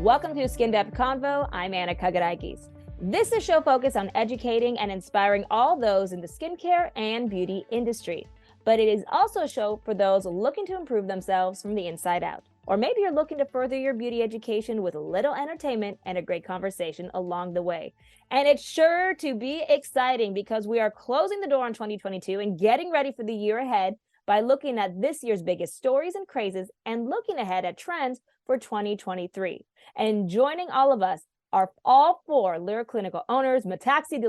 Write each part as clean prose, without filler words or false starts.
Welcome to SkinDepth Convo. I'm Anna Kagarakis. This is a show focused on educating and inspiring all those in the skincare and beauty industry. But it is also a show for those looking to improve themselves from the inside out. Or maybe you're looking to further your beauty education with a little entertainment and a great conversation along the way. And it's sure to be exciting because we are closing the door on 2022 and getting ready for the year ahead by looking at this year's biggest stories and crazes and looking ahead at trends for 2023. And joining all of us are all four Lira Clinical owners, Metaxia,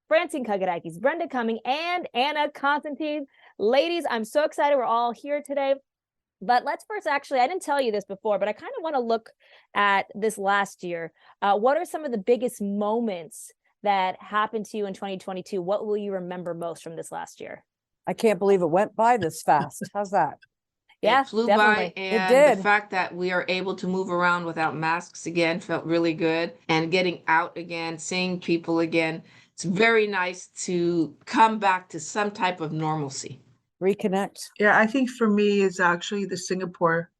Francine Kagarakis, Brenda Cumming, and Anna Constantine. Ladies, I'm so excited we're all here today. But let's first, actually, I didn't tell you this before, but I kind of want to look at this last year. What are some of the biggest moments that happened to you in 2022? What will you remember most from this last year? I can't believe it went by this fast. How's that? Yeah, it flew definitely. by, and It did. the fact that we are able to move around without masks again felt really good, and getting out again, seeing people again, it's very nice to come back to some type of normalcy. Reconnect. Yeah, I think for me is actually the Singapore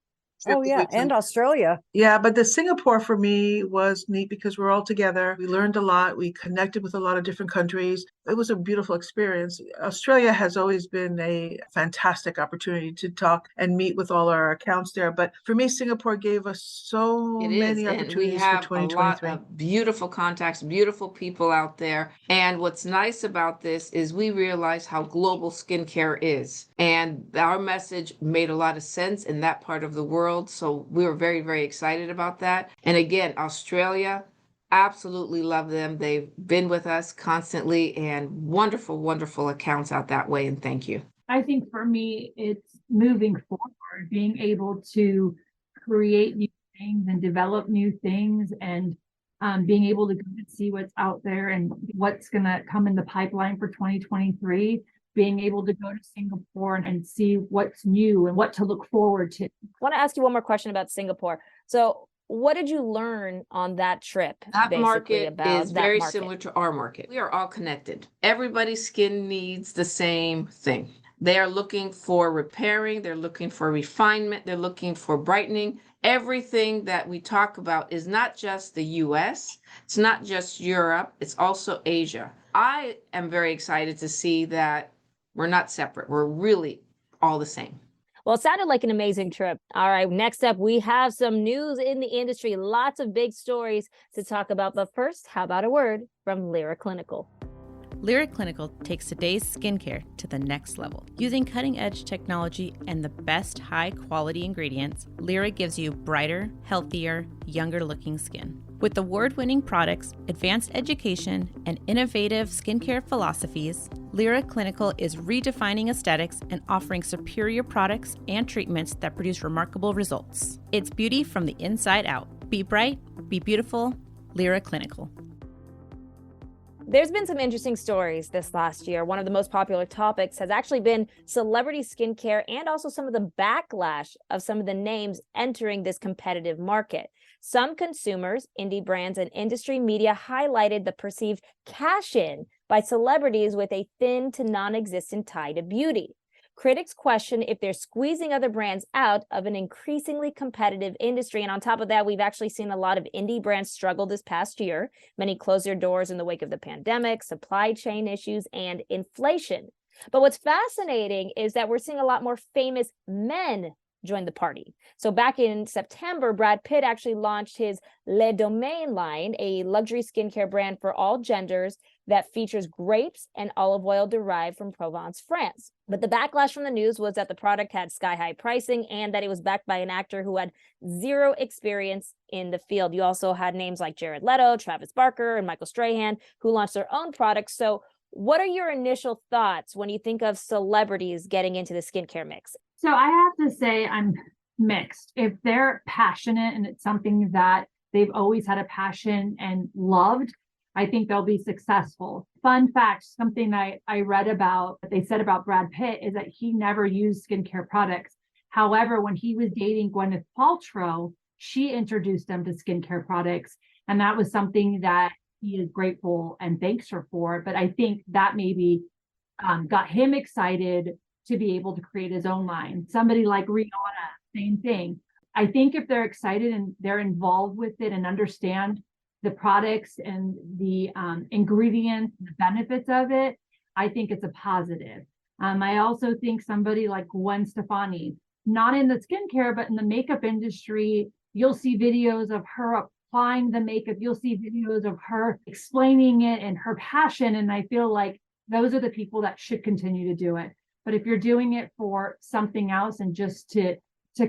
trip. Oh yeah, and Australia. Yeah, but the Singapore for me was neat because we're all together. We learned a lot. We connected with a lot of different countries. It was a beautiful experience. Australia has always been a fantastic opportunity to talk and meet with all our accounts there. But for me, Singapore gave us so It many is, and we opportunities have for a lot 2023. of beautiful contacts, beautiful people out there. And what's nice about this is we realize how global skincare is. And our message made a lot of sense in that part of the world. So we were very, very excited about that. And again, Australia, absolutely love them. They've been with us constantly, and wonderful, wonderful accounts out that way. And thank you. I think for me, it's moving forward, being able to create new things and develop new things, and being able to go and see what's out there and what's going to come in the pipeline for 2023, being able to go to Singapore and see what's new and what to look forward to. I want to ask you one more question about Singapore. So what did you learn on that trip? That market about is that very market? similar to our market. We are all connected. Everybody's skin needs the same thing. They are looking for repairing, they're looking for refinement, they're looking for brightening. Everything that we talk about is not just the US, it's not just Europe, it's also Asia. I am very excited to see that we're not separate. We're really all the same. Well, it sounded like an amazing trip. All right, next up, we have some news in the industry. Lots of big stories to talk about. But first, how about a word from Lira Clinical? Lira Clinical takes today's skincare to the next level. Using cutting-edge technology and the best high-quality ingredients, Lira gives you brighter, healthier, younger-looking skin. With award-winning products, advanced education, and innovative skincare philosophies, Lira Clinical is redefining aesthetics and offering superior products and treatments that produce remarkable results. It's beauty from the inside out. Be bright, be beautiful, Lira Clinical. There's been some interesting stories this last year. One of the most popular topics has actually been celebrity skincare and also some of the backlash of some of the names entering this competitive market. Some consumers, indie brands, and industry media highlighted the perceived cash-in by celebrities with a thin to non-existent tie to beauty. Critics question if they're squeezing other brands out of an increasingly competitive industry. And on top of that, we've actually seen a lot of indie brands struggle this past year. Many closed their doors in the wake of the pandemic, supply chain issues, and inflation. But what's fascinating is that we're seeing a lot more famous men join the party. So back in September, Brad Pitt actually launched his Le Domaine line, a luxury skincare brand for all genders that features grapes and olive oil derived from Provence, France. But the backlash from the news was that the product had sky-high pricing and that it was backed by an actor who had zero experience in the field. You also had names like Jared Leto, Travis Barker, and Michael Strahan, who launched their own products. So what are your initial thoughts when you think of celebrities getting into the skincare mix? So I have to say I'm mixed. If they're passionate and it's something that they've always had a passion and loved, I think they'll be successful. Fun fact, something I read about, that they said about Brad Pitt is that he never used skincare products. However, when he was dating Gwyneth Paltrow, she introduced him to skincare products. And that was something that he is grateful and thanks her for. But I think that maybe got him excited to be able to create his own line. Somebody like Rihanna, same thing. I think if they're excited and they're involved with it and understand the products and the ingredients, the benefits of it, I think it's a positive. I also think somebody like Gwen Stefani, not in the skincare, but in the makeup industry, you'll see videos of her applying the makeup. You'll see videos of her explaining it and her passion. And I feel like those are the people that should continue to do it. But if you're doing it for something else and just to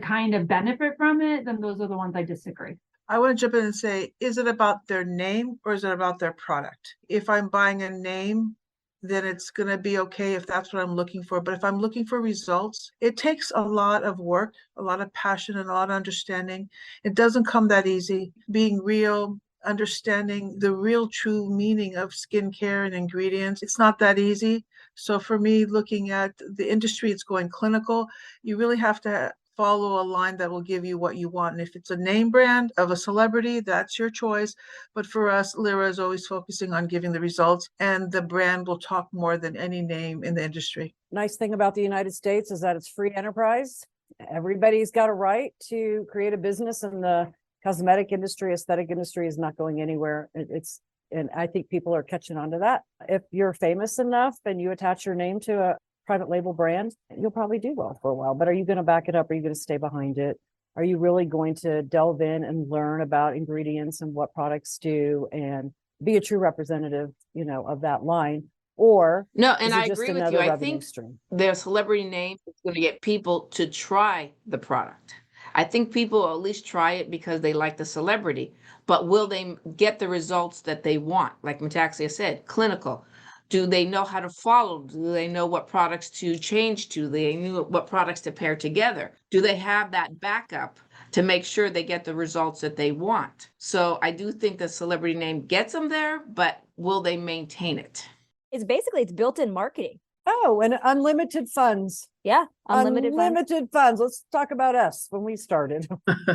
kind of benefit from it, then those are the ones I disagree. I want to jump in and say, is it about their name or is it about their product? If I'm buying a name, then it's going to be okay if that's what I'm looking for. But if I'm looking for results, it takes a lot of work, a lot of passion, and a lot of understanding. It doesn't come that easy. Being real, understanding the real true meaning of skincare and ingredients, it's not that easy. So for me, looking at the industry, it's going clinical. You really have to follow a line that will give you what you want. And if it's a name brand of a celebrity, that's your choice. But for us, Lira is always focusing on giving the results, and the brand will talk more than any name in the industry. Nice thing about the United States is that it's free enterprise. Everybody's got a right to create a business, and the cosmetic industry, aesthetic industry is not going anywhere. And I think people are catching on to that. If you're famous enough and you attach your name to a private label brand, you'll probably do well for a while. But are you going to back it up? Are you going to stay behind it? Are you really going to delve in and learn about ingredients and what products do and be a true representative, of that line? Or No, and is it I just agree with another you. I revenue think stream? their celebrity name is going to get people to try the product. I think people will at least try it because they like the celebrity, but will they get the results that they want? Like Metaxia said, clinical. Do they know how to follow? Do they know what products to change to? Do they know what products to pair together? Do they have that backup to make sure they get the results that they want? So I do think the celebrity name gets them there, but will they maintain it? It's built-in marketing. Oh, and unlimited funds. Yeah, unlimited funds. Funds. Let's talk about us when we started.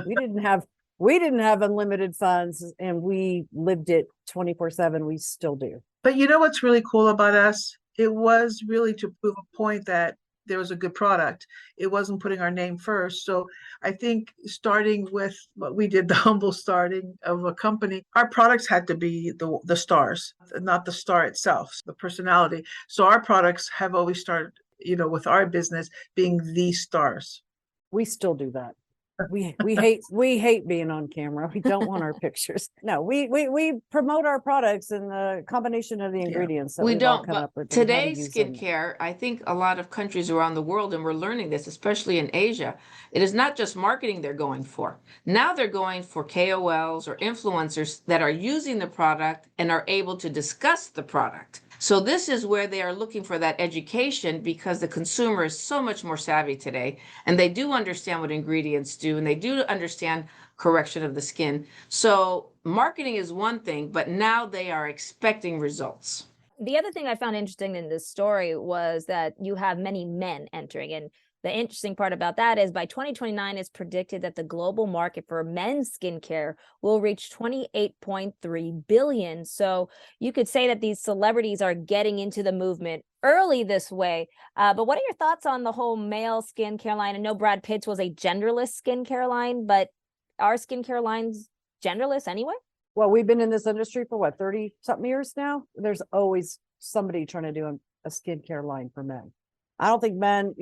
we didn't have unlimited funds, and we lived it 24/7. We still do. But you know what's really cool about us? It was really to prove a point that there was a good product. It wasn't putting our name first. So I think starting with what we did, the humble starting of a company, our products had to be the stars, not the star itself, the personality. So our products have always started, with our business being the stars. We still do that. We hate being on camera. We don't want our pictures. No, we promote our products and the combination of the ingredients that We we've all don't, come but up with. And how to today's use them. skincare, I think a lot of countries around the world, and we're learning this, especially in Asia, it is not just marketing they're going for. Now they're going for KOLs or influencers that are using the product and are able to discuss the product. So this is where they are looking for that education, because the consumer is so much more savvy today, and they do understand what ingredients do, and they do understand correction of the skin. So marketing is one thing, but now they are expecting results. The other thing I found interesting in this story was that you have many men entering. And the interesting part about that is by 2029, it's predicted that the global market for men's skincare will reach 28.3 billion. So you could say that these celebrities are getting into the movement early this way. But what are your thoughts on the whole male skincare line? I know Brad Pitt's was a genderless skincare line, but are skincare lines genderless anyway? Well, we've been in this industry for 30 something years now. There's always somebody trying to do a skincare line for men. I don't think men,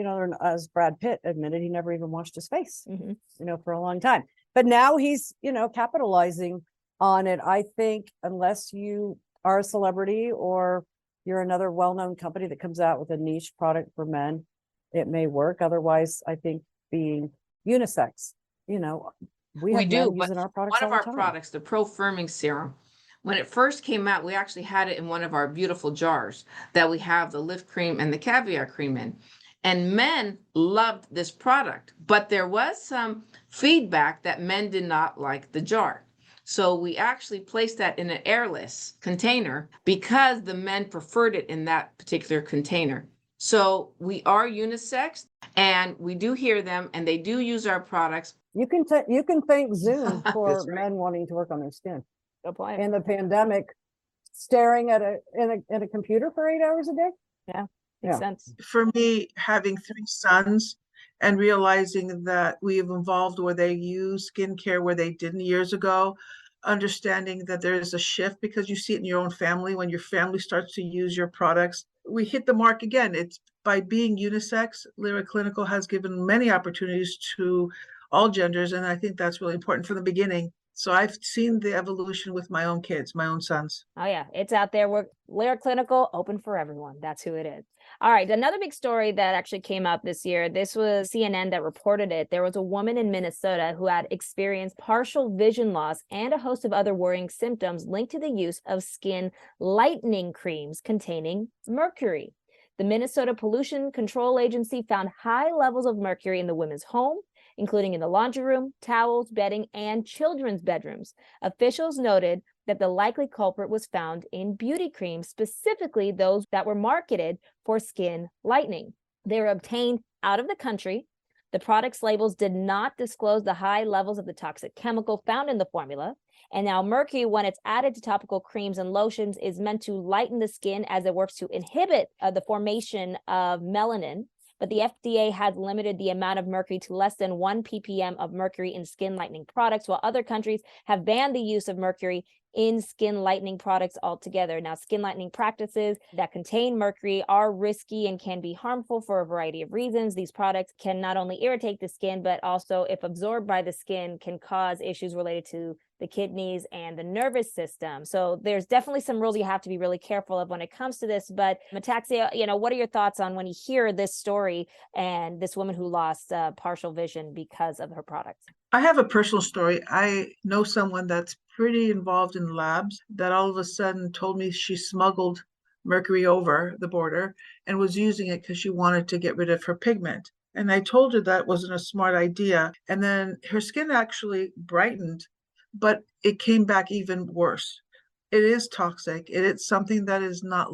as Brad Pitt admitted, he never even washed his face, for a long time. But now he's, capitalizing on it. I think unless you are a celebrity or you're another well-known company that comes out with a niche product for men, it may work. Otherwise, I think being unisex, we have men using our products. One of our products, the Pro Firming Serum, when it first came out, we actually had it in one of our beautiful jars that we have the lift cream and the caviar cream in. And men loved this product, but there was some feedback that men did not like the jar. So we actually placed that in an airless container because the men preferred it in that particular container. So we are unisex, and we do hear them, and they do use our products. You can thank Zoom for That's right. men wanting to work on their skin. Good point. In the pandemic, staring at a computer for 8 hours a day. Yeah, makes sense. For me, having 3 sons and realizing that we have evolved where they use skincare where they didn't years ago, understanding that there is a shift because you see it in your own family. When your family starts to use your products, we hit the mark again. It's by being unisex. Lira Clinical has given many opportunities to all genders, and I think that's really important from the beginning. So I've seen the evolution with my own kids, my own sons. Oh yeah, it's out there. We're Lira Clinical, open for everyone. That's who it is. All right, another big story that actually came out this year. This was CNN that reported it. There was a woman in Minnesota who had experienced partial vision loss and a host of other worrying symptoms linked to the use of skin lightening creams containing mercury. The Minnesota Pollution Control Agency found high levels of mercury in the women's home, including in the laundry room, towels, bedding, and children's bedrooms. Officials noted that the likely culprit was found in beauty creams, specifically those that were marketed for skin lightening. They were obtained out of the country. The product's labels did not disclose the high levels of the toxic chemical found in the formula. And now mercury, when it's added to topical creams and lotions, is meant to lighten the skin as it works to inhibit the formation of melanin. But the FDA has limited the amount of mercury to less than 1 ppm of mercury in skin lightening products, while other countries have banned the use of mercury in skin lightening products altogether. Now, skin lightening practices that contain mercury are risky and can be harmful for a variety of reasons. These products can not only irritate the skin, but also, if absorbed by the skin, can cause issues related to the kidneys and the nervous system. So there's definitely some rules you have to be really careful of when it comes to this. But Metaxia, what are your thoughts on when you hear this story and this woman who lost partial vision because of her products? I have a personal story. I know someone that's pretty involved in labs that all of a sudden told me she smuggled mercury over the border and was using it because she wanted to get rid of her pigment. And I told her that wasn't a smart idea. And then her skin actually brightened, but it came back even worse. It is toxic. It is something that is not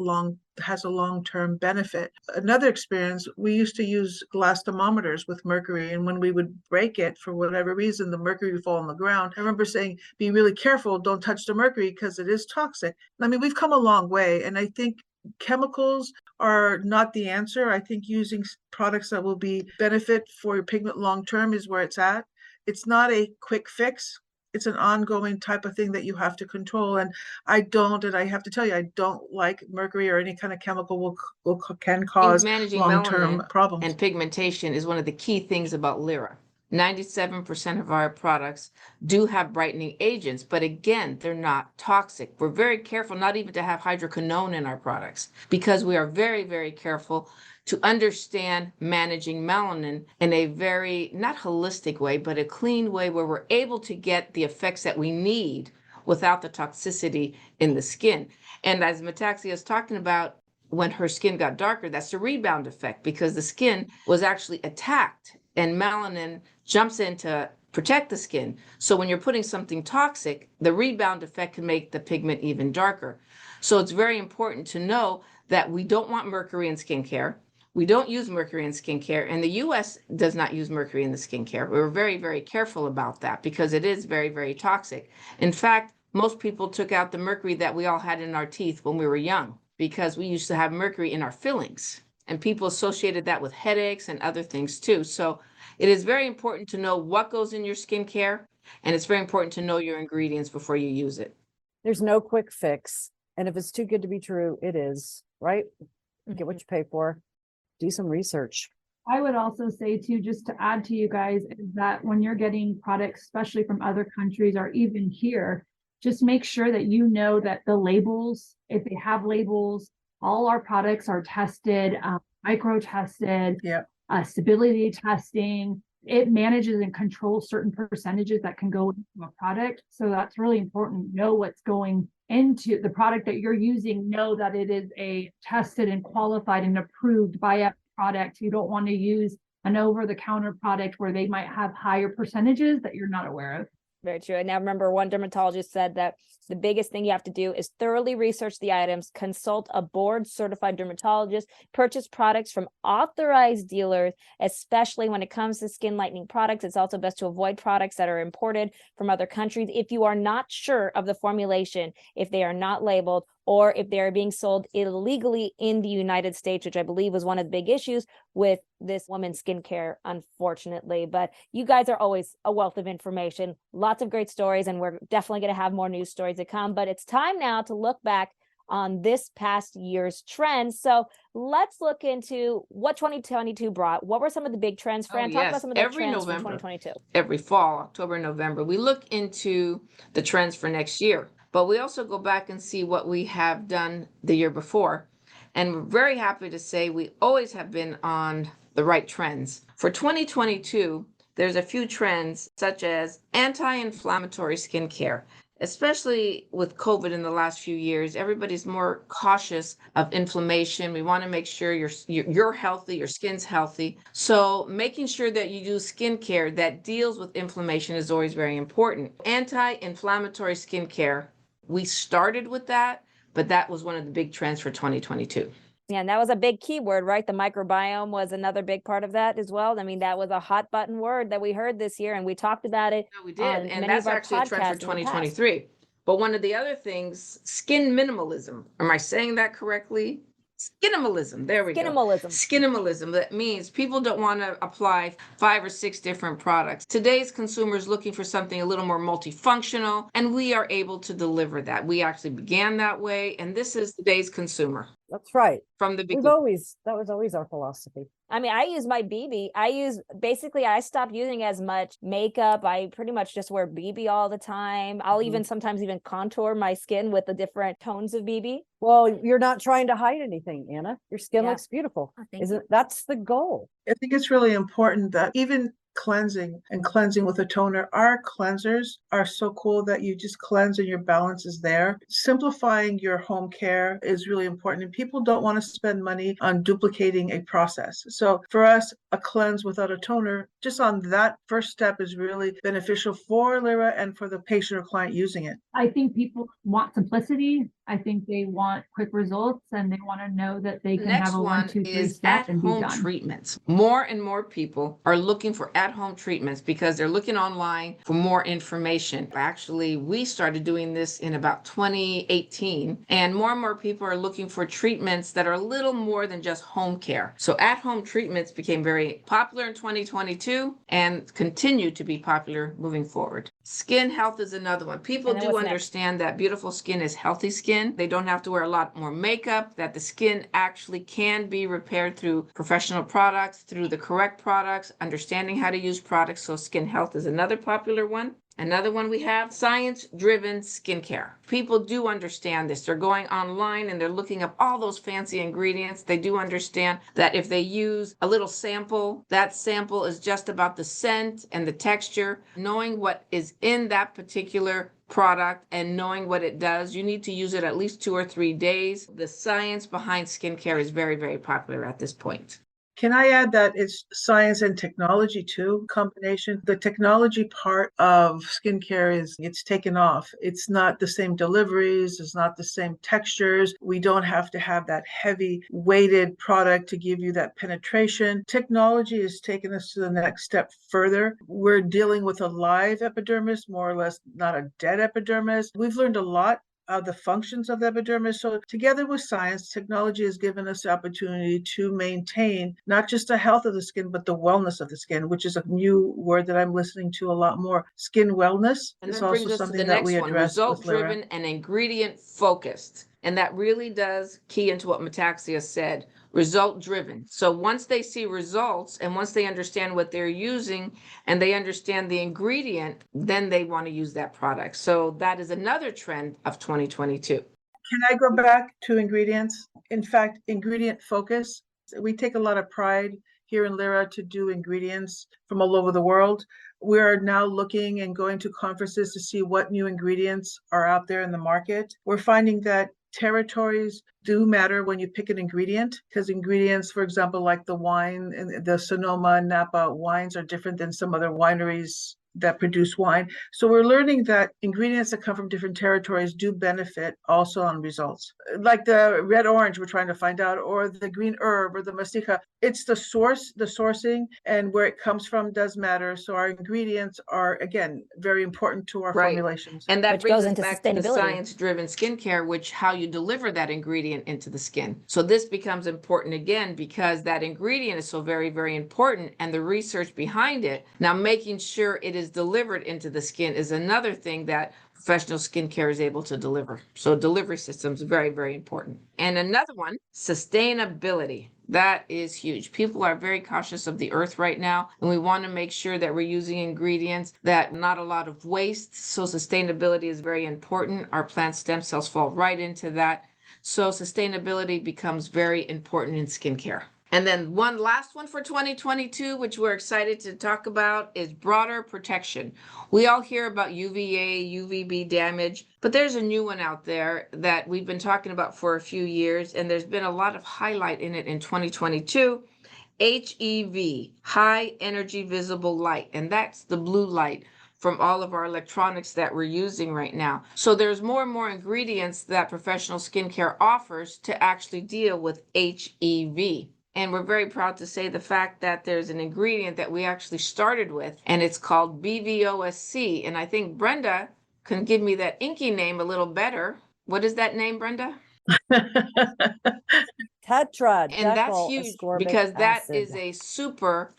has a long-term benefit. Another experience, we used to use glass thermometers with mercury, and when we would break it for whatever reason, the mercury would fall on the ground. I remember saying, be really careful, don't touch the mercury because it is toxic. I mean, we've come a long way, and I think chemicals are not the answer. I think using products that will be benefit for your pigment long-term is where it's at. It's not a quick fix. It's an ongoing type of thing that you have to control. And I have to tell you, I don't like mercury or any kind of chemical can cause managing long-term melanin problems. And pigmentation is one of the key things about Lira. 97% of our products do have brightening agents, but again, they're not toxic. We're very careful not even to have hydroquinone in our products because we are very, very careful to understand managing melanin in a very, not holistic way, but a clean way where we're able to get the effects that we need without the toxicity in the skin. And as Metaxia is talking about, when her skin got darker, that's the rebound effect because the skin was actually attacked and melanin jumps in to protect the skin. So when you're putting something toxic, the rebound effect can make the pigment even darker. So it's very important to know that we don't want mercury in skincare. We don't use mercury in skincare, and the US does not use mercury in the skincare. We're very, very careful about that because it is very, very toxic. In fact, most people took out the mercury that we all had in our teeth when we were young because we used to have mercury in our fillings, and people associated that with headaches and other things too. So it is very important to know what goes in your skincare, and it's very important to know your ingredients before you use it. There's no quick fix. And if it's too good to be true, it is, right? Get what you pay for. Do some research. I would also say too, just to add to you guys, is that when you're getting products, especially from other countries or even here, just make sure that you know that the labels, if they have labels, all our products are tested, micro tested, stability testing. It manages and controls certain percentages that can go into a product. So that's really important. Know what's going into the product that you're using. Know that it is a tested and qualified and approved by a product. You don't want to use an over-the-counter product where they might have higher percentages that you're not aware of. Very true. And now remember, one dermatologist said that the biggest thing you have to do is thoroughly research the items, consult a board certified dermatologist, purchase products from authorized dealers, especially when it comes to skin lightening products. It's also best to avoid products that are imported from other countries. If you are not sure of the formulation, if they are not labeled, or if they're being sold illegally in the United States, which I believe was one of the big issues with this woman's skincare, unfortunately. But you guys are always a wealth of information, lots of great stories, and we're definitely going to have more news stories to come. But it's time now to look back on this past year's trends. So let's look into what 2022 brought. What were some of the big trends, Fran? Talk about some of the trends from 2022. Every fall, October, November, we look into the trends for next year, but we also go back and see what we have done the year before. And we're very happy to say we always have been on the right trends. For 2022, there's a few trends such as anti-inflammatory skincare. Especially with COVID in the last few years, everybody's more cautious of inflammation. We want to make sure you're healthy, your skin's healthy. So making sure that you do skincare that deals with inflammation is always very important. Anti-inflammatory skincare, we started with that, but that was one of the big trends for 2022. Yeah, and that was a big keyword, right? The microbiome was another big part of that as well. I mean, that was a hot button word that we heard this year, and we talked about it. No, we did, and that's actually a trend for 2023. But one of the other things, skin minimalism. Am I saying that correctly? Skinimalism. There we go. Skinimalism. That means people don't want to apply 5 or 6 different products. Today's consumer is looking for something a little more multifunctional, and we are able to deliver that. We actually began that way, and this is today's consumer. That's right. From the beginning. That was always our philosophy. I mean, I use my BB. I stopped using as much makeup. I pretty much just wear BB all the time. I'll even sometimes contour my skin with the different tones of BB. Well, you're not trying to hide anything, Anna. Your skin looks beautiful. Oh, that's the goal? I think it's really important that even cleansing with a toner, our cleansers are so cool that you just cleanse and your balance is there. Simplifying your home care is really important, and people don't want to spend money on duplicating a process. So for us, a cleanse without a toner, just on that first step, is really beneficial for Lira and for the patient or client using it. I think people want simplicity. I think they want quick results, and they want to know that they can have a 1, 2, 3 step and be done. At-home treatments. More and more people are looking for at-home treatments because they're looking online for more information. Actually, we started doing this in about 2018, and more people are looking for treatments that are a little more than just home care. So at-home treatments became very popular in 2022 and continue to be popular moving forward. Skin health is another one. People do understand that beautiful skin is healthy skin. They don't have to wear a lot more makeup, that the skin actually can be repaired through professional products, through the correct products, understanding how to use products. So skin health is another popular one. Another one we have, science-driven skincare. People do understand this. They're going online and they're looking up all those fancy ingredients. They do understand that if they use a little sample, that sample is just about the scent and the texture. Knowing what is in that particular product and knowing what it does, you need to use it at least 2 or 3 days. The science behind skincare is very, very popular at this point. Can I add that it's science and technology too, combination? The technology part of skincare it's taken off. It's not the same deliveries, it's not the same textures. We don't have to have that heavy weighted product to give you that penetration. Technology has taken us to the next step further. We're dealing with a live epidermis, more or less not a dead epidermis. We've learned a lot of the functions of the epidermis. So together with science, technology has given us the opportunity to maintain not just the health of the skin, but the wellness of the skin, which is a new word that I'm listening to a lot more. Skin wellness is also something that we address. Result-driven and ingredient-focused. And that really does key into what Metaxia said, result-driven. So once they see results and once they understand what they're using and they understand the ingredient, then they want to use that product. So that is another trend of 2022. Can I go back to ingredients? In fact, ingredient focus. We take a lot of pride here in Lira to do ingredients from all over the world. We are now looking and going to conferences to see what new ingredients are out there in the market. We're finding that territories do matter when you pick an ingredient, because ingredients, for example, like the wine and the Sonoma and Napa wines are different than some other wineries that produce wine. So we're learning that ingredients that come from different territories do benefit also on results. Like the red orange we're trying to find out, or the green herb or the mastica. It's the source, the sourcing, and where it comes from does matter. So our ingredients are, again, very important to our Right. formulations. And that Which brings goes us into back to the sustainability. science-driven skincare, which how you deliver that ingredient into the skin. So this becomes important again because that ingredient is so very, very important, and the research behind it. Now, making sure it is delivered into the skin is another thing that professional skincare is able to deliver. So delivery systems are very, very important. And another one, sustainability. That is huge. People are very cautious of the earth right now, and we want to make sure that we're using ingredients that not a lot of waste. So sustainability is very important. Our plant stem cells fall right into that. So sustainability becomes very important in skincare. And then one last one for 2022, which we're excited to talk about, is broader protection. We all hear about UVA, UVB damage, but there's a new one out there that we've been talking about for a few years, and there's been a lot of highlight in it in 2022. HEV, high energy visible light, and that's the blue light from all of our electronics that we're using right now. So there's more and more ingredients that professional skincare offers to actually deal with HEV. And we're very proud to say the fact that there's an ingredient that we actually started with, and it's called BVOSC. And I think Brenda can give me that inky name a little better. What is that name, Brenda? And that's huge because that is a super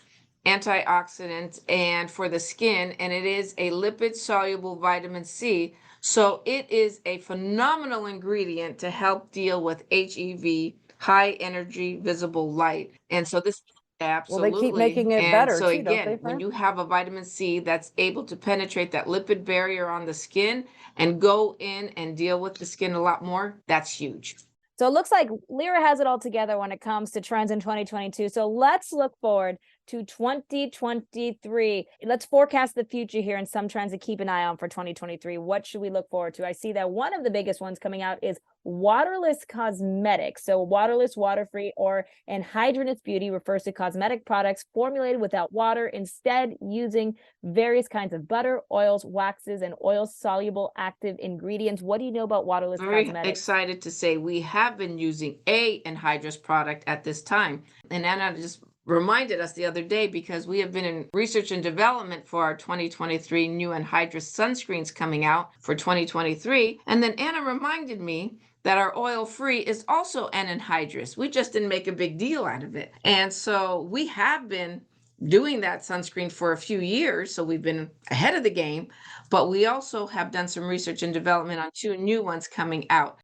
antioxidant and for the skin, and it is a lipid soluble vitamin C. So it is a phenomenal ingredient to help deal with HEV, high energy visible light. And so this absolutely. Well, they keep making it and better so too, don't again, they, when Fran? you have a vitamin C that's able to penetrate that lipid barrier on the skin and go in and deal with the skin a lot more, that's huge. So it looks like Lira has it all together when it comes to trends in 2022. So let's look forward to 2023. Let's forecast the future here and some trends to keep an eye on for 2023. What should we look forward to? I see that one of the biggest ones coming out is waterless cosmetics. So waterless, water-free, or anhydrous beauty refers to cosmetic products formulated without water, instead using various kinds of butter, oils, waxes, and oil-soluble active ingredients. What do you know about waterless Very cosmetics? excited to say we have been using a anhydrous product at this time. And Anna just reminded us the other day because we have been in research and development for our 2023 new anhydrous sunscreens coming out for 2023. And then Anna reminded me that our oil-free is also an anhydrous. We just didn't make a big deal out of it. And so we have been doing that sunscreen for a few years, so we've been ahead of the game, but we also have done some research and development on 2 new ones coming out.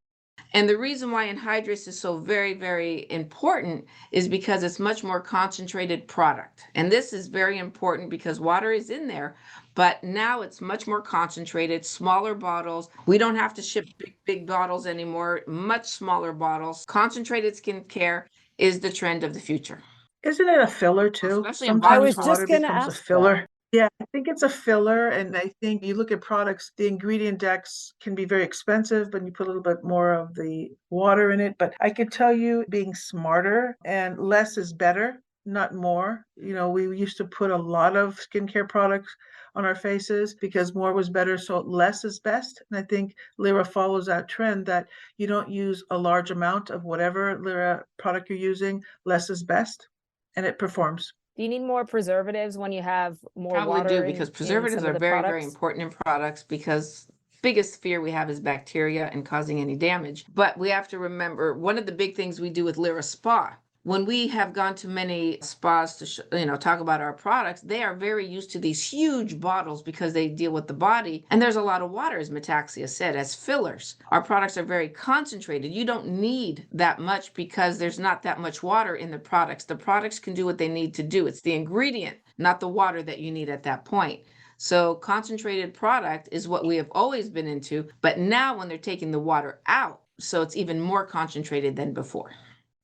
And the reason why anhydrous is so very, very important is because it's much more concentrated product. And this is very important because water is in there, but now it's much more concentrated, smaller bottles. We don't have to ship big bottles anymore, much smaller bottles. Concentrated skincare is the trend of the future. Isn't it a filler too? Especially in I body was Sometimes just water gonna becomes a ask filler. Yeah, I think it's a filler. And I think you look at products, the ingredient decks can be very expensive, but you put a little bit more of the water in it. But I could tell you being smarter and less is better, not more. You know, we used to put a lot of skincare products on our faces because more was better, so less is best. And I think Lira follows that trend that you don't use a large amount of whatever Lira product you're using, less is best, and it performs. Do you need more preservatives when you have more Probably water do in because some preservatives of are the very, very products? important in products because biggest fear we have is bacteria and causing any damage. But we have to remember one of the big things we do with Lira Spa. When we have gone to many spas to talk about our products, they are very used to these huge bottles because they deal with the body. And there's a lot of water, as Metaxia said, as fillers. Our products are very concentrated. You don't need that much because there's not that much water in the products. The products can do what they need to do. It's the ingredient, not the water that you need at that point. So concentrated product is what we have always been into, but now when they're taking the water out, so it's even more concentrated than before.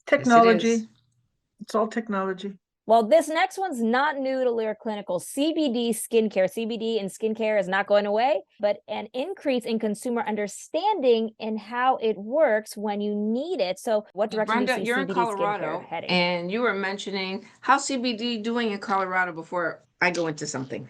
Technology. Yes, it is. It's all technology. Well, this next one's not new to Lira Clinical. CBD skincare. CBD and skincare is not going away, but an increase in consumer understanding in how it works when you need it. So what direction Brenda, do you see you're in CBD Colorado, skincare heading? and you were mentioning how CBD doing in Colorado before I go into something.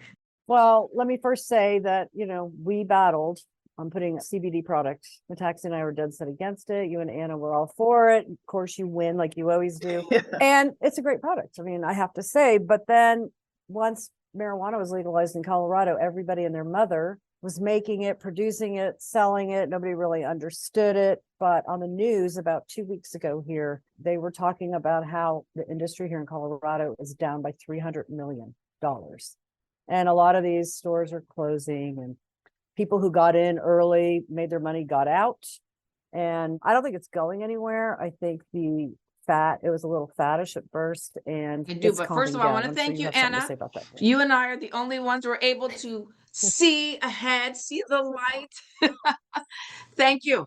Well, let me first say that, we battled on putting a CBD product. Metaxia and I were dead set against it. You and Anna were all for it. Of course, you win like you always do. Yeah. And it's a great product. I mean, I have to say, but then once marijuana was legalized in Colorado, everybody and their mother was making it, producing it, selling it. Nobody really understood it. But on the news about 2 weeks ago here, they were talking about how the industry here in Colorado is down by $300 million. And a lot of these stores are closing, and people who got in early, made their money, got out. And I don't think it's going anywhere. I think it was a little fattish at first, and I do, it's but first of calming all, I down. want to I'm sure thank you, have something to Anna. say about that. You and I are the only ones who are able to see ahead, see the light. Thank you.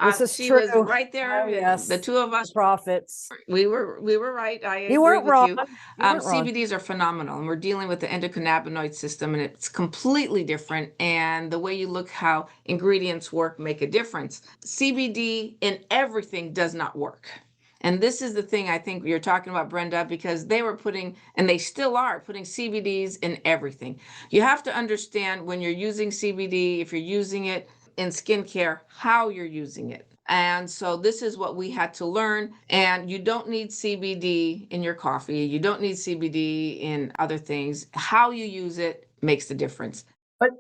This is She true. was right there. Oh, yes. The two of us, Profits. we were right. I You agree weren't with wrong. you. You weren't wrong. CBDs are phenomenal, and we're dealing with the endocannabinoid system, and it's completely different. And the way you look how ingredients work make a difference. CBD in everything does not work. And this is the thing I think you're talking about, Brenda, because they were putting, and they still are putting CBDs in everything. You have to understand when you're using CBD, if you're using it in skincare, how you're using it. And so this is what we had to learn. And you don't need CBD in your coffee. You don't need CBD in other things. How you use it makes the difference. But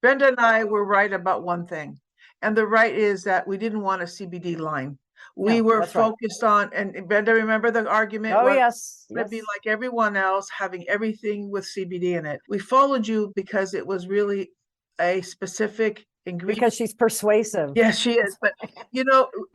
Brenda and I were right about one thing. And the right is that we didn't want a CBD line. We No, were that's right. focused on, and Brenda, remember the argument? Oh, was yes. to be like everyone else, having everything with CBD in it. We followed you because it was really a specific ingredient. Because she's persuasive. Yes, she is. But I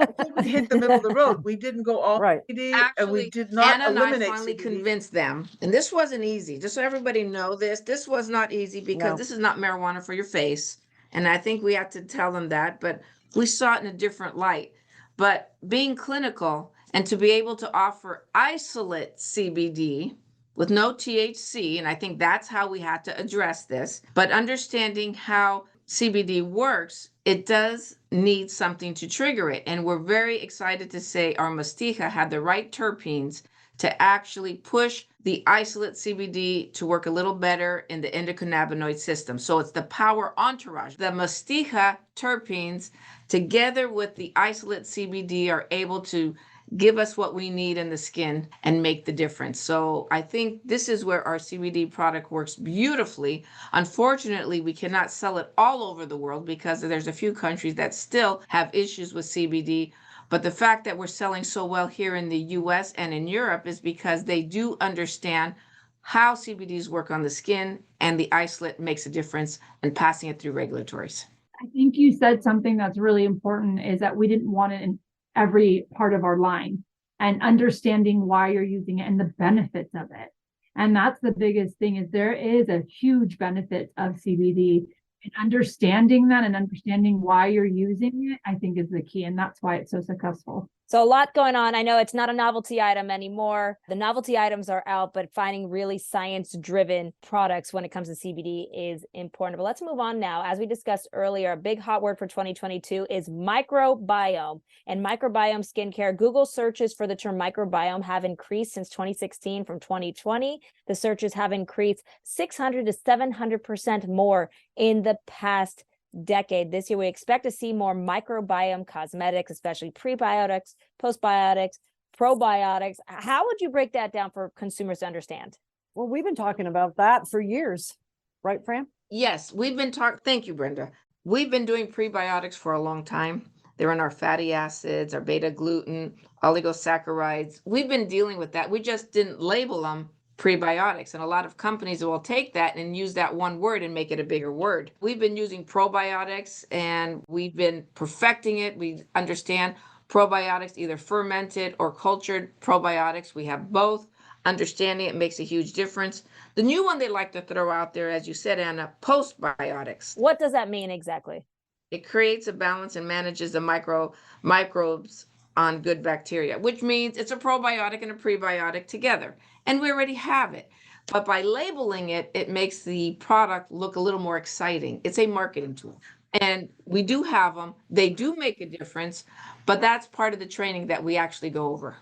think we hit the middle of the road. We didn't go all Right. CBD, and we Actually, did not Anna and I eliminate finally CBD. convinced them, and this wasn't easy. Just so everybody know this was not easy because No. this is not marijuana for your face. And I think we had to tell them that, but we saw it in a different light. But being clinical and to be able to offer isolate CBD with no THC, and I think that's how we had to address this, but understanding how CBD works, it does need something to trigger it. And we're very excited to say our Mestiza had the right terpenes to actually push the isolate CBD to work a little better in the endocannabinoid system. So it's the power entourage. The Mestiza terpenes together with the isolate CBD are able to give us what we need in the skin and make the difference. So I think this is where our CBD product works beautifully. Unfortunately, we cannot sell it all over the world because there's a few countries that still have issues with CBD. But the fact that we're selling so well here in the US and in Europe is because they do understand how CBDs work on the skin, and the isolate makes a difference in passing it through regulatories. I think you said something that's really important, is that we didn't want it in every part of our line, and understanding why you're using it and the benefits of it. And that's the biggest thing, is there is a huge benefit of CBD, and understanding that and understanding why you're using it, I think is the key. And that's why it's so successful. So a lot going on. I know it's not a novelty item anymore. The novelty items are out, but finding really science-driven products when it comes to CBD is important. But let's move on now. As we discussed earlier, a big hot word for 2022 is microbiome and microbiome skincare. Google searches for the term microbiome have increased since 2016 from 2020. The searches have increased 600 to 700% more in the past decade. This year, we expect to see more microbiome cosmetics, especially prebiotics, postbiotics, probiotics. How would you break that down for consumers to understand? Well, we've been talking about that for years, right, Fran? Yes, we've been talking. Thank you, Brenda. We've been doing prebiotics for a long time. They're in our fatty acids, our beta gluten, oligosaccharides. We've been dealing with that. We just didn't label them prebiotics. And a lot of companies will take that and use that one word and make it a bigger word. We've been using probiotics and we've been perfecting it. We understand probiotics, either fermented or cultured probiotics. We have both. Understanding it makes a huge difference. The new one they like to throw out there, as you said, Anna, postbiotics. What does that mean exactly? It creates a balance and manages the microbes on good bacteria, which means it's a probiotic and a prebiotic together. And we already have it. But by labeling it, it makes the product look a little more exciting. It's a marketing tool. And we do have them. They do make a difference, but that's part of the training that we actually go over.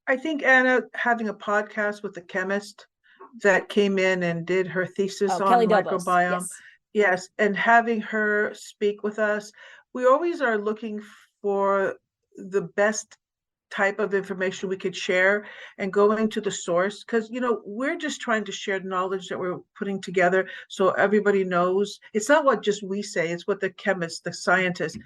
I think, Anna, having a podcast with a chemist that came in and did her thesis on Kelly Dobos. microbiome. Yes. Yes, and having her speak with us, we always are looking for the best type of information we could share and going to the source, because we're just trying to share knowledge that we're putting together so everybody knows. It's not what just we say, it's what the chemists, the scientists,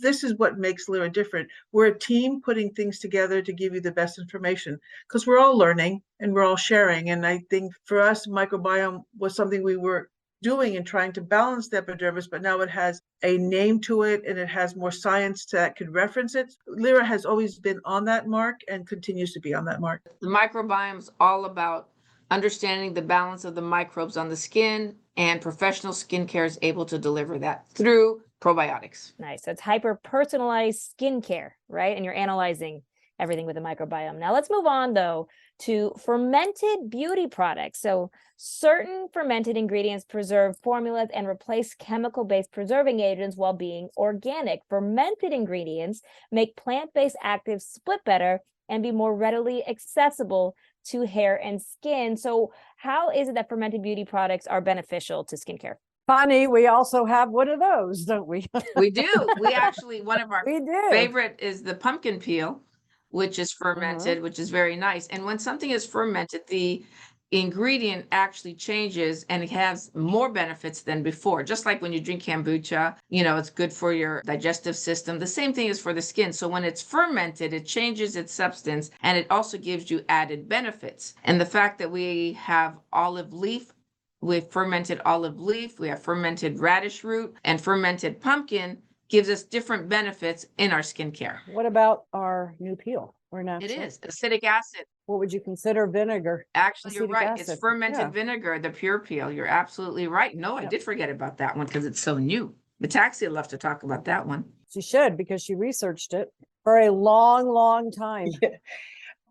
this is what makes Lira different. We're a team putting things together to give you the best information, because we're all learning and we're all sharing. And I think for us, microbiome was something we were doing and trying to balance the epidermis, but now it has a name to it and it has more science that could reference it. Lira has always been on that mark and continues to be on that mark. The microbiome is all about understanding the balance of the microbes on the skin, and professional skincare is able to deliver that through probiotics. Nice. So it's hyper personalized skincare, right? And you're analyzing everything with the microbiome. Now let's move on though to fermented beauty products. So certain fermented ingredients preserve formulas and replace chemical-based preserving agents while being organic. Fermented ingredients make plant-based actives split better and be more readily accessible to hair and skin. So how is it that fermented beauty products are beneficial to skincare? Funny, we also have one of those, don't we? We do. We actually, one of our We do. favorite is the pumpkin peel, which is fermented, which is very nice. And when something is fermented, the ingredient actually changes and it has more benefits than before. Just like when you drink kombucha, it's good for your digestive system. The same thing is for the skin. So when it's fermented, it changes its substance and it also gives you added benefits. And the fact that we have olive leaf, with fermented olive leaf, we have fermented radish root and fermented pumpkin gives us different benefits in our skincare. What about our new peel? Or natural? It is acetic acid. What would you consider vinegar? Actually, you're Acetic right. acid. It's fermented Yeah. vinegar, the pure peel. You're absolutely right. No, I did forget about that one because it's so new. Metaxia love to talk about that one. She should, because she researched it for a long, long time.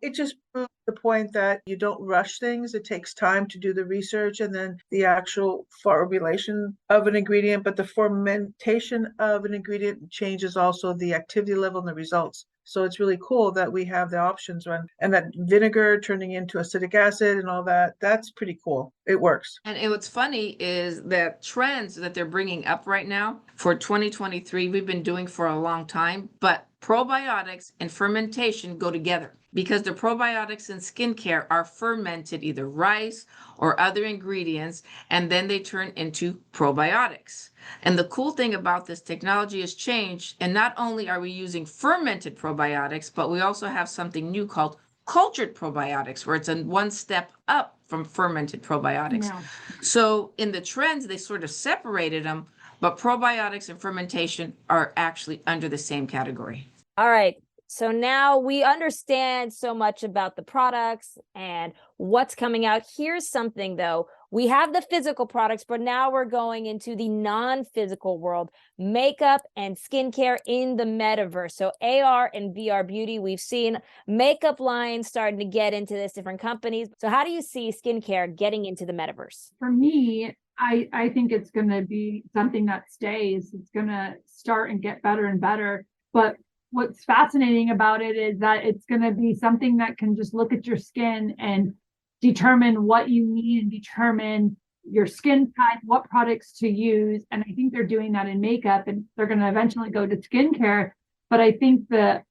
It just proves the point that you don't rush things. It takes time to do the research and then the actual formulation of an ingredient, but the fermentation of an ingredient changes also the activity level and the results. So it's really cool that we have the options run, and that vinegar turning into acetic acid and all that. That's pretty cool. It works. And what's funny is that trends that they're bringing up right now for 2023, we've been doing for a long time, but probiotics and fermentation go together because the probiotics in skincare are fermented, either rice or other ingredients, and then they turn into probiotics. And the cool thing about this technology has changed, and not only are we using fermented probiotics, but we also have something new called cultured probiotics, where it's a one step up from fermented probiotics. Yeah. So in the trends, they sort of separated them, but probiotics and fermentation are actually under the same category. All right. So now we understand so much about the products and what's coming out. Here's something though. We have the physical products, but now we're going into the non-physical world, makeup and skincare in the metaverse. So AR and VR beauty, we've seen makeup lines starting to get into this, different companies. So how do you see skincare getting into the metaverse? For me, I think it's going to be something that stays. It's going to start and get better and better. But what's fascinating about it is that it's going to be something that can just look at your skin and determine what you need and determine your skin type, what products to use. And I think they're doing that in makeup, and they're going to eventually go to skincare. But I think the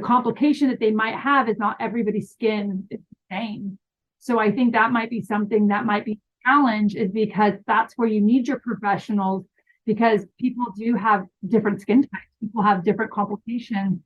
complication that they might have is not everybody's skin is the same. So I think that might be something that might be a challenge, is because that's where you need your professionals, because people do have different skin types. People have different complications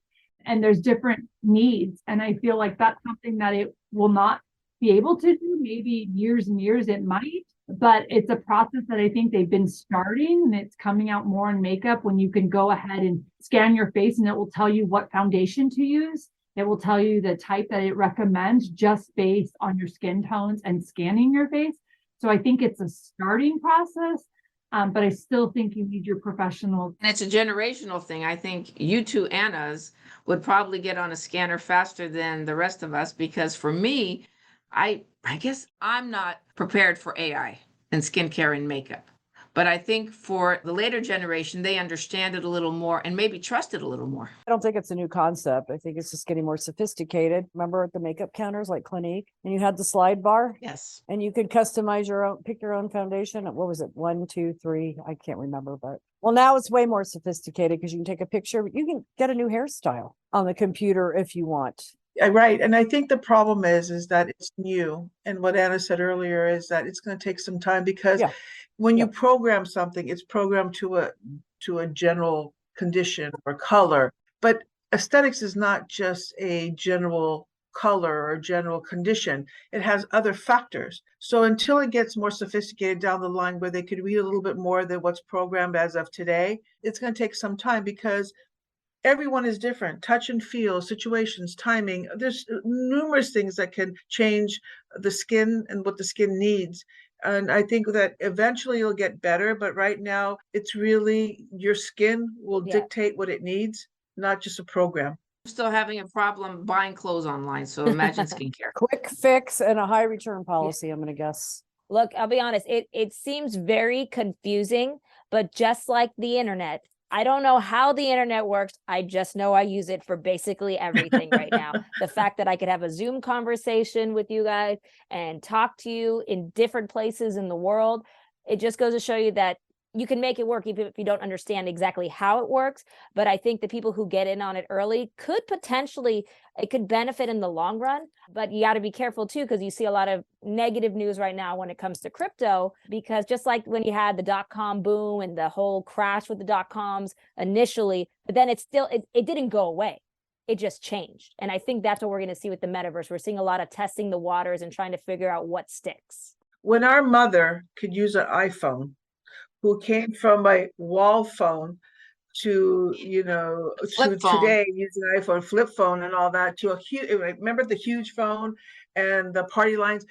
and there's different needs. And I feel like that's something that it will not be able to do. Maybe years and years it might, but it's a process that I think they've been starting, and it's coming out more in makeup when you can go ahead and scan your face and it will tell you what foundation to use. It will tell you the type that it recommends just based on your skin tones and scanning your face. So I think it's a starting process. But I still think you need your professionals. And it's a generational thing. I think you two Annas would probably get on a scanner faster than the rest of us, because for me, I guess I'm not prepared for AI and skincare and makeup. But I think for the later generation, they understand it a little more and maybe trust it a little more. I don't think it's a new concept. I think it's just getting more sophisticated. Remember at the makeup counters like Clinique, and you had the slide bar? Yes. And you could customize your own, pick your own foundation. What was it? 1, 2, 3. I can't remember, but well, now it's way more sophisticated because you can take a picture. You can get a new hairstyle on the computer if you want. Right. And I think the problem is that it's new. And what Anna said earlier is that it's going to take some time because when you program something, it's programmed to a general condition or color. But aesthetics is not just a general color or general condition. It has other factors. So until it gets more sophisticated down the line where they could read a little bit more than what's programmed as of today, it's going to take some time because everyone is different. Touch and feel, situations, timing. There's numerous things that can change the skin and what the skin needs. And I think that eventually it'll get better, but right now it's really your skin will dictate what it needs, not just a program. I'm still having a problem buying clothes online, so imagine skincare. Quick fix and a high return policy, I'm going to guess. Look, I'll be honest, it seems very confusing, but just like the internet, I don't know how the internet works. I just know I use it for basically everything right now. The fact that I could have a Zoom conversation with you guys and talk to you in different places in the world, it just goes to show you that you can make it work even if you don't understand exactly how it works. But I think the people who get in on it early could potentially, it could benefit in the long run. But you got to be careful too, because you see a lot of negative news right now when it comes to crypto, because just like when you had the .com boom and the whole crash with the .coms initially, but then it didn't go away. It just changed. And I think that's what we're going to see with the metaverse. We're seeing a lot of testing the waters and trying to figure out what sticks. When our mother could use an iPhone, who came from a wall phone to, to today using an iPhone, flip phone and all that, to a huge, remember the huge phone and the party lines?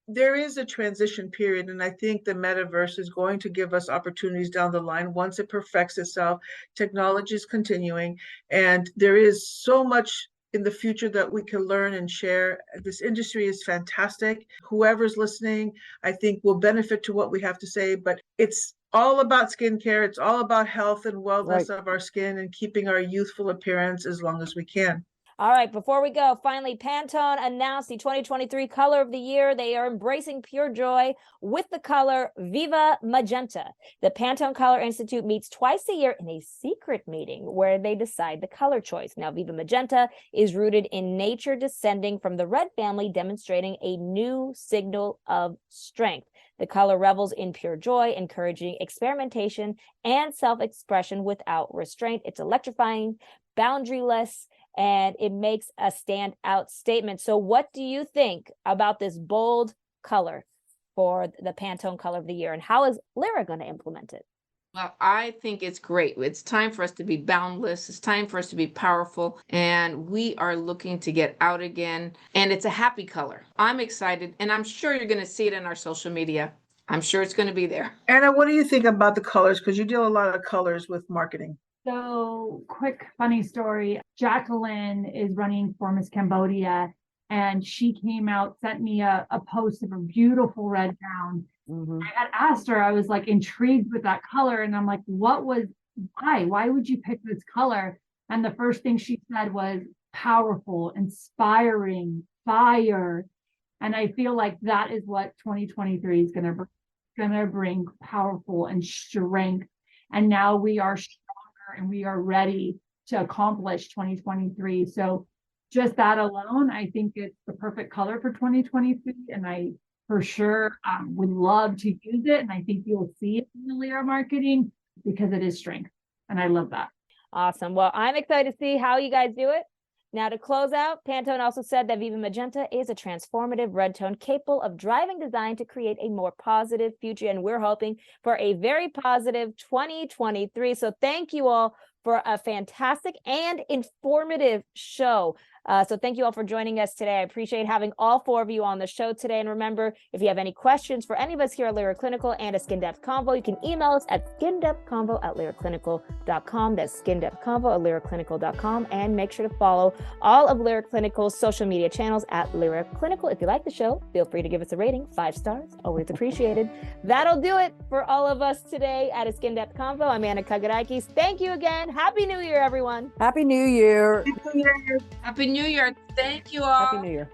There is a transition period, and I think the metaverse is going to give us opportunities down the line once it perfects itself. Technology is continuing, and there is so much in the future that we can learn and share. This industry is fantastic. Whoever's listening, I think, will benefit to what we have to say, but it's all about skincare. It's all about health and wellness of our skin and keeping our youthful appearance as long as we can. All right, before we go, finally, Pantone announced the 2023 color of the year. They are embracing pure joy with the color Viva Magenta. The Pantone Color Institute meets twice a year in a secret meeting where they decide the color choice. Now, Viva Magenta is rooted in nature descending from the red family, demonstrating a new signal of strength. The color revels in pure joy, encouraging experimentation and self-expression without restraint. It's electrifying, boundaryless, and it makes a standout statement. So what do you think about this bold color for the Pantone color of the year, and how is Lira going to implement it? Well, I think it's great. It's time for us to be boundless. It's time for us to be powerful. And we are looking to get out again. And it's a happy color. I'm excited. And I'm sure you're going to see it in our social media. I'm sure it's going to be there. Anna, what do you think about the colors? Because you deal a lot of colors with marketing. So, quick funny story. Jacqueline is running for Miss Cambodia, and she came out, sent me a post of a beautiful red gown. Mm-hmm. I had asked her, I was like intrigued with that color, and I'm like, why would you pick this color? And the first thing she said was powerful, inspiring, fire. And I feel like that is what 2023 is going to bring, powerful and strength. And now we are stronger and we are ready to accomplish 2023. So just that alone, I think it's the perfect color for 2023. And I for sure would love to use it. And I think you'll see it in the Lira marketing because it is strength. And I love that. Awesome. Well, I'm excited to see how you guys do it. Now, to close out, Pantone also said that Viva Magenta is a transformative red tone capable of driving design to create a more positive future. And we're hoping for a very positive 2023. So thank you all for for a fantastic and informative show. So thank you all for joining us today. I appreciate having all four of you on the show today. And remember, if you have any questions for any of us here at Lira Clinical and A SkinDepth Convo, you can email us at skindepthconvo@liraclinical.com. That's skindepthconvo@liraclinical.com. And make sure to follow all of Lira Clinical's social media channels at Lira Clinical. If you like the show, feel free to give us a rating. 5 stars, always appreciated. That'll do it for all of us today at A SkinDepth Convo. I'm Anna Kagarakis. Thank you again. Happy New Year, everyone. Happy New Year. Happy New Year. Thank you all. Happy New Year.